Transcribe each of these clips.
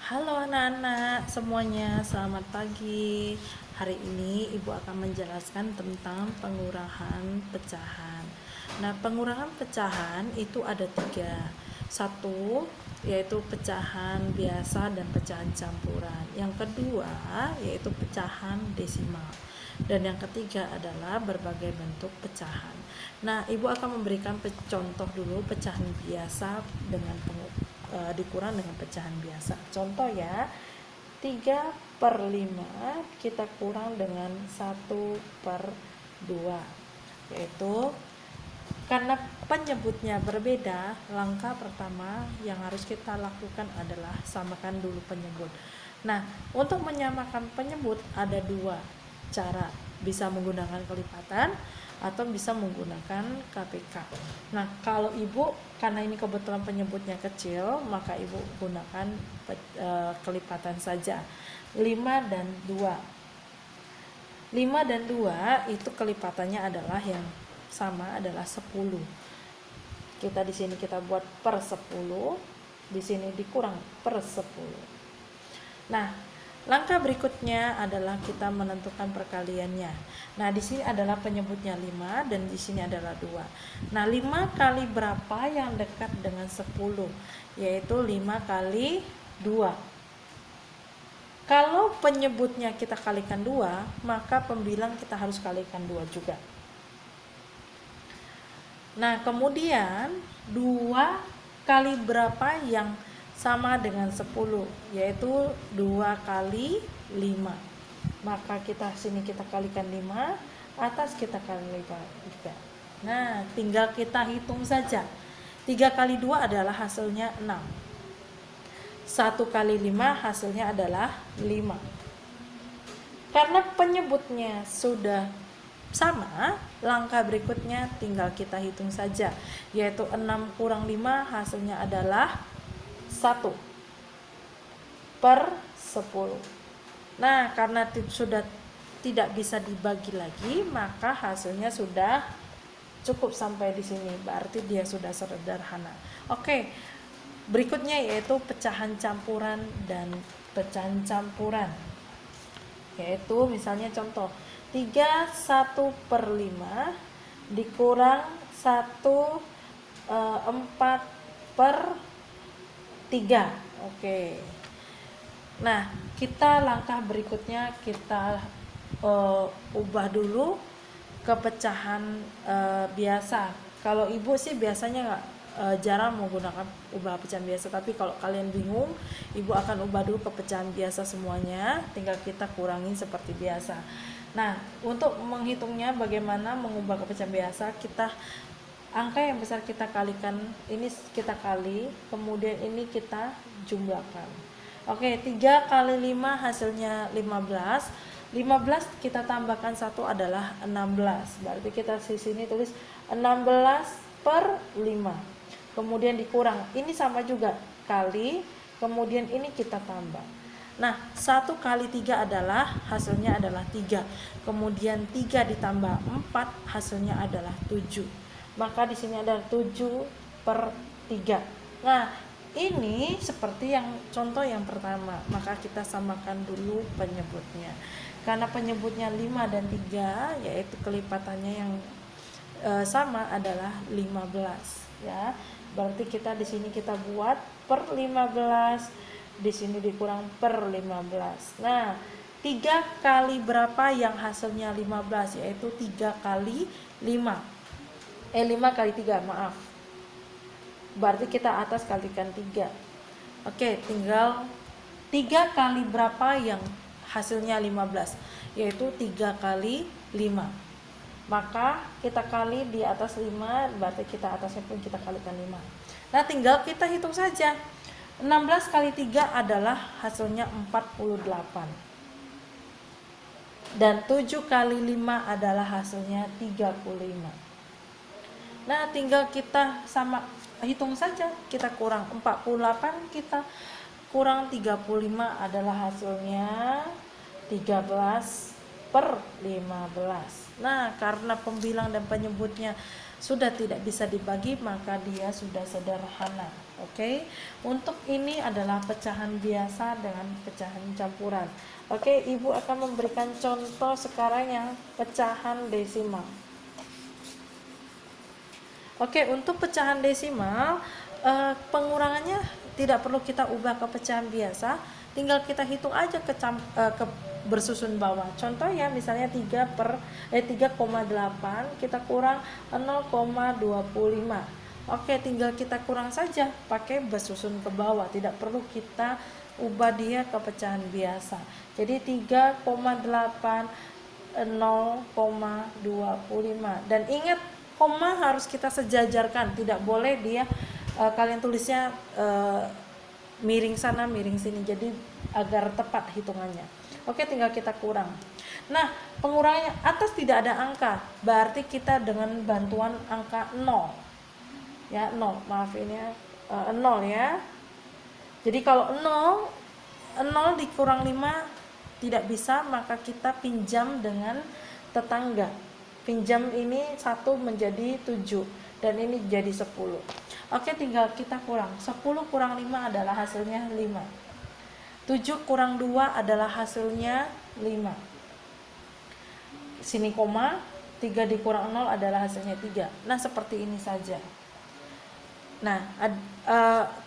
Halo anak-anak semuanya, selamat pagi. Hari ini Ibu akan menjelaskan tentang pengurangan pecahan. Nah, pengurangan pecahan itu ada 3. Satu, yaitu pecahan biasa dan pecahan campuran. Yang kedua, yaitu pecahan desimal. Dan yang ketiga adalah berbagai bentuk pecahan. Nah, Ibu akan memberikan contoh dulu pecahan biasa dengan dikurang dengan pecahan biasa. Contoh ya, 3/5 kita kurang dengan 1/2, yaitu karena penyebutnya berbeda, langkah pertama yang harus kita lakukan adalah samakan dulu penyebut. Nah, untuk menyamakan penyebut ada 2 cara, bisa menggunakan kelipatan atau bisa menggunakan KPK. Nah, kalau Ibu, karena ini kebetulan penyebutnya kecil, maka Ibu gunakan kelipatan saja. 5 dan 2. 5 dan 2 itu kelipatannya adalah yang sama adalah 10. Kita di sini kita buat per 10, di sini dikurang per 10. Nah, langkah berikutnya adalah kita menentukan perkaliannya. Nah, di sini adalah penyebutnya 5 dan di sini adalah 2. Nah, 5 kali berapa yang dekat dengan 10? Yaitu 5 kali 2. Kalau penyebutnya kita kalikan 2, maka pembilang kita harus kalikan 2 juga. Nah, kemudian 2 kali berapa yang sama dengan 10, yaitu 2 kali 5. Maka kita sini kita kalikan 5, atas kita kalikan 3. Nah, tinggal kita hitung saja. 3 kali 2 adalah hasilnya 6. 1 kali 5 hasilnya adalah 5. Karena penyebutnya sudah sama, langkah berikutnya tinggal kita hitung saja, yaitu 6 kurang 5 hasilnya adalah 1/10. Nah, karena sudah tidak bisa dibagi lagi, maka hasilnya sudah cukup sampai di sini. Berarti dia sudah sederhana. Oke, berikutnya yaitu pecahan campuran dan pecahan campuran. Yaitu misalnya contoh 1/5 dikurang 1/4/3. Oke. Nah, kita langkah berikutnya kita ubah dulu ke pecahan biasa. Kalau Ibu sih biasanya jarang menggunakan ubah pecahan biasa, tapi kalau kalian bingung, Ibu akan ubah dulu ke pecahan biasa semuanya, tinggal kita kurangin seperti biasa. Nah, untuk menghitungnya bagaimana mengubah ke pecahan biasa, kita angka yang besar kita kalikan, ini kita kali, kemudian ini kita jumlahkan. Oke, 3 kali 5 hasilnya 15. 15 kita tambahkan 1 adalah 16. Berarti kita di sini tulis 16/5. Kemudian dikurang. Ini sama juga kali, kemudian ini kita tambah. Nah, 1 kali 3 adalah hasilnya adalah 3. Kemudian 3 ditambah 4 hasilnya adalah 7. Maka di sini ada 7/3. Nah, ini seperti yang contoh yang pertama, maka kita samakan dulu penyebutnya. Karena penyebutnya 5 dan 3, yaitu kelipatannya yang sama adalah 15 ya. Berarti kita di sini kita buat per 15, di sini dikurang per 15. Nah, 3 kali berapa yang hasilnya 15, yaitu 3 kali 5. 5 kali 3, maaf. Berarti kita atas kalikan 3. Oke, tinggal 3 kali berapa yang hasilnya 15, yaitu 3 kali 5. Maka kita kali di atas 5, berarti kita atasnya pun kita kalikan 5. Nah, tinggal kita hitung saja. 16 kali 3 adalah hasilnya 48. Dan 7 kali 5 adalah hasilnya 35. Nah, /tinggal kita sama hitung saja, kita kurang 48, kita kurang 35 adalah hasilnya 13/15. Nah, karena pembilang dan penyebutnya sudah tidak bisa dibagi, maka dia sudah sederhana. Oke, untuk ini adalah pecahan biasa dengan pecahan campuran. Oke, Ibu akan memberikan contoh sekarang yang pecahan desimal. Oke, untuk pecahan desimal, pengurangannya tidak perlu kita ubah ke pecahan biasa, tinggal kita hitung aja ke bersusun bawah. Contoh ya, misalnya 3,8 kita kurang 0,25. Oke, tinggal kita kurang saja pakai bersusun ke bawah, tidak perlu kita ubah dia ke pecahan biasa. Jadi 3,8 0,25. Dan ingat, koma harus kita sejajarkan, tidak boleh dia kalian tulisnya miring sana miring sini, jadi agar tepat hitungannya. Oke, tinggal kita kurang. Nah, pengurangannya atas tidak ada angka, berarti kita dengan bantuan angka 0 ya, 0, maaf ini 0 ya. Jadi kalau 0 dikurang 5 tidak bisa, maka kita pinjam dengan tetangga. Pinjam ini 1 menjadi 7 dan ini jadi 10. Oke, tinggal kita kurang. 10 kurang 5 adalah hasilnya 5. 7 kurang 2 adalah hasilnya 5. Sini koma, 3 dikurang 0 adalah hasilnya 3. Nah, seperti ini saja. Nah,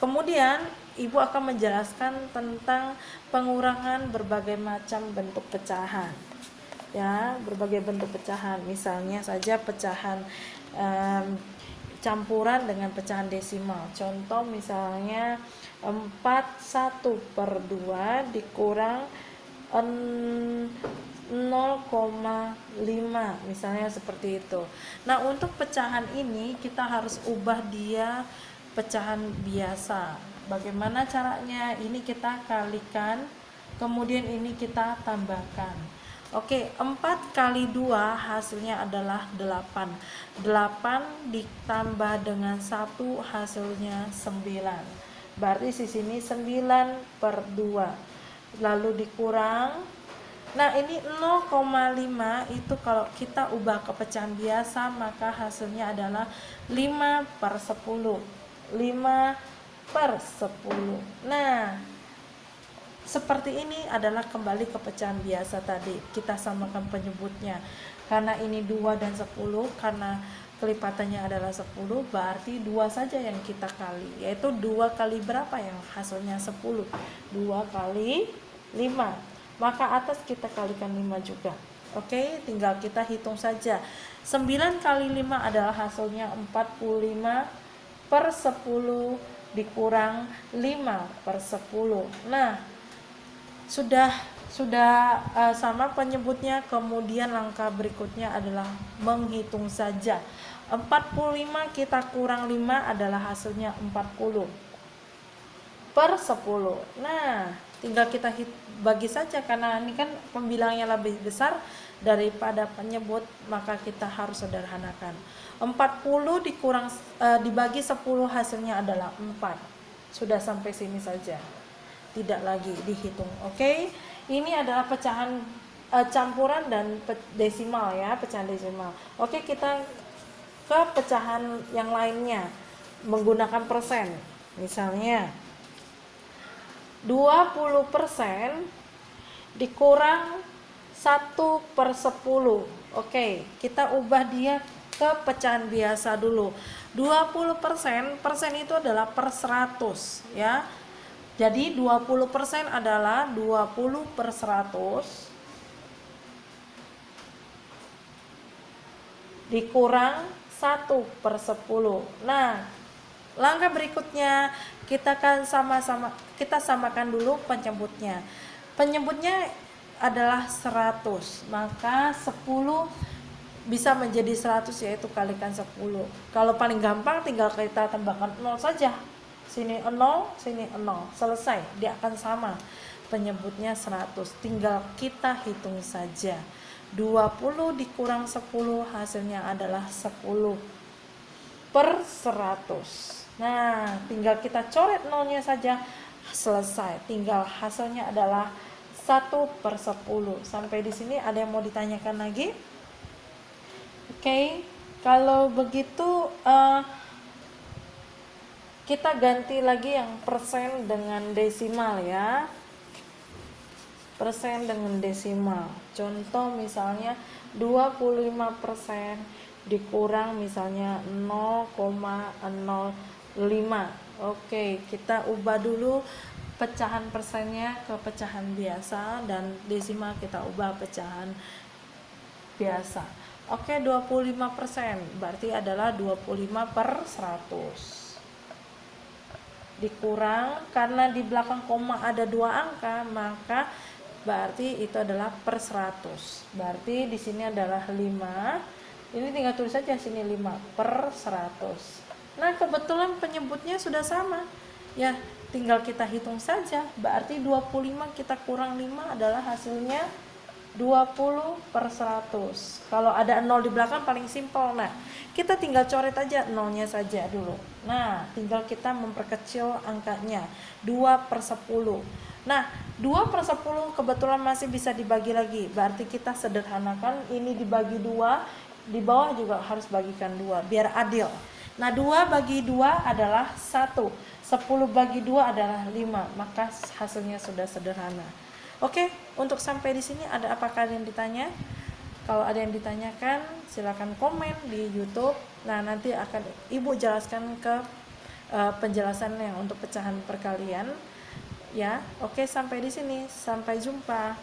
kemudian Ibu akan menjelaskan tentang pengurangan berbagai macam bentuk pecahan. Ya, berbagai bentuk pecahan. Misalnya saja pecahan campuran dengan pecahan desimal. Contoh misalnya 41/2 dikurang 0,5, misalnya seperti itu. Nah, untuk pecahan ini kita harus ubah dia pecahan biasa. Bagaimana caranya? Ini kita kalikan, kemudian ini kita tambahkan. Oke, 4 kali 2 hasilnya adalah 8. 8 ditambah dengan 1 hasilnya 9. Berarti di sini 9/2. Lalu dikurang. Nah, ini 0,5 itu kalau kita ubah ke pecahan biasa, maka hasilnya adalah 5/10. 5/10. Nah, seperti ini adalah kembali ke pecahan biasa tadi. Kita samakan penyebutnya. Karena ini 2 dan 10, karena kelipatannya adalah 10, berarti 2 saja yang kita kali. Yaitu 2 kali berapa yang hasilnya 10? 2 kali 5. Maka atas kita kalikan 5 juga. Oke, tinggal kita hitung saja. 9 kali 5 adalah hasilnya 45/10 dikurang 5/10. Nah, sudah sama penyebutnya. Kemudian langkah berikutnya adalah menghitung saja. 45 kita kurang 5 adalah hasilnya 40/10. Nah, tinggal kita bagi saja, karena ini kan pembilangnya lebih besar daripada penyebut, maka kita harus sederhanakan. 40 dibagi 10 hasilnya adalah 4. Sudah sampai sini saja, tidak lagi dihitung. Oke, ini adalah pecahan campuran dan desimal ya, pecahan desimal. Oke, kita ke pecahan yang lainnya menggunakan persen. Misalnya 20% dikurang 1/10. Oke, kita ubah dia ke pecahan biasa dulu. 20%, persen itu adalah per 100 ya. Jadi 20% adalah 20/100 dikurang 1/10. Nah, langkah berikutnya kita samakan dulu penyebutnya. Penyebutnya adalah 100, maka 10 bisa menjadi 100, yaitu kalikan 10. Kalau paling gampang tinggal kita tambahkan 0 saja. Sini 0, sini 0. Selesai, dia akan sama. Penyebutnya 100. Tinggal kita hitung saja. 20 dikurang 10 hasilnya adalah 10/100. Nah, tinggal kita coret nolnya saja, selesai. Tinggal hasilnya adalah 1/10. Sampai di sini ada yang mau ditanyakan lagi? Oke. Kalau begitu kita ganti lagi yang persen dengan desimal ya. Persen dengan desimal. Contoh misalnya 25% dikurang misalnya 0,05. Oke, kita ubah dulu pecahan persennya ke pecahan biasa dan desimal kita ubah pecahan biasa. Oke, 25% berarti adalah 25/100. Dikurang, karena di belakang koma ada 2 angka, maka berarti itu adalah per 100. Berarti di sini adalah 5. Ini tinggal tulis saja sini 5/100. Nah, kebetulan penyebutnya sudah sama. Ya, tinggal kita hitung saja. Berarti 25 kita kurang 5 adalah hasilnya 20/100. Kalau ada 0 di belakang paling simpel. Nah, kita tinggal coret aja nolnya saja dulu. Nah, tinggal kita memperkecil angkanya 2/10. Nah, 2/10 kebetulan masih bisa dibagi lagi. Berarti kita sederhanakan, ini dibagi 2, di bawah juga harus bagikan 2 biar adil. Nah, 2 bagi 2 adalah 1. 10 bagi 2 adalah 5. Maka hasilnya sudah sederhana. Oke, untuk sampai di sini ada apakah yang ditanya? Kalau ada yang ditanyakan, silakan komen di YouTube. Nah, nanti akan Ibu jelaskan ke penjelasan yang untuk pecahan perkalian. Ya, oke, sampai di sini. Sampai jumpa.